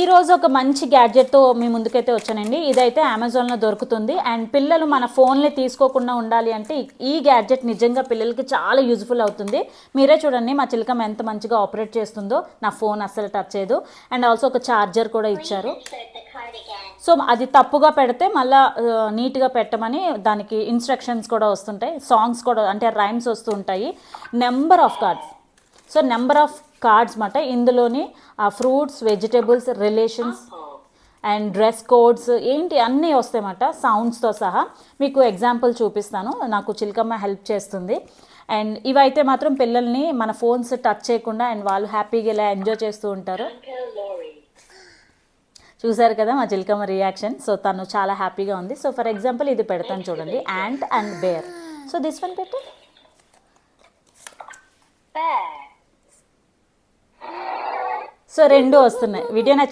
ఈరోజు ఒక మంచి గ్యాడ్జెట్తో మీ ముందుకైతే వచ్చానండి. ఇదైతే అమెజాన్లో దొరుకుతుంది. అండ్ పిల్లలు మన ఫోన్లే తీసుకోకుండా ఉండాలి అంటే ఈ గ్యాడ్జెట్ నిజంగా పిల్లలకి చాలా యూజ్ఫుల్ అవుతుంది. మీరే చూడండి మా చిలకమ్మ ఎంత మంచిగా ఆపరేట్ చేస్తుందో. నా ఫోన్ అస్సలు టచ్ చేయదు. అండ్ ఆల్సో ఒక ఛార్జర్ కూడా ఇచ్చారు. సో అది తప్పుగా పెడితే మళ్ళీ నీట్గా పెట్టమని దానికి ఇన్స్ట్రక్షన్స్ కూడా వస్తుంటాయి. సాంగ్స్ కూడా అంటే రైమ్స్ వస్తూ ఉంటాయి. Number of cards. So number of cards మాట ఇందులోని fruits, vegetables, relations and dress codes ఏంటి అన్నీ వస్తాయన్నమాట సౌండ్స్తో సహా. మీకు ఎగ్జాంపుల్ చూపిస్తాను. నాకు చిలకమ్మ హెల్ప్ చేస్తుంది. అండ్ ఇవైతే మాత్రం పిల్లల్ని మన ఫోన్స్ టచ్ చేయకుండా అండ్ వాళ్ళు హ్యాపీగా ఇలా ఎంజాయ్ చేస్తూ ఉంటారు. చూసారు కదా మా చిలకమ్మ రియాక్షన్. సో తను చాలా హ్యాపీగా ఉంది. సో ఫర్ ఎగ్జాంపుల్ ఇది పెడతాను చూడండి, ant and bear. So this one పెట్టు. సో రెండు వస్తున్నాయి. వీడియో నచ్చింది.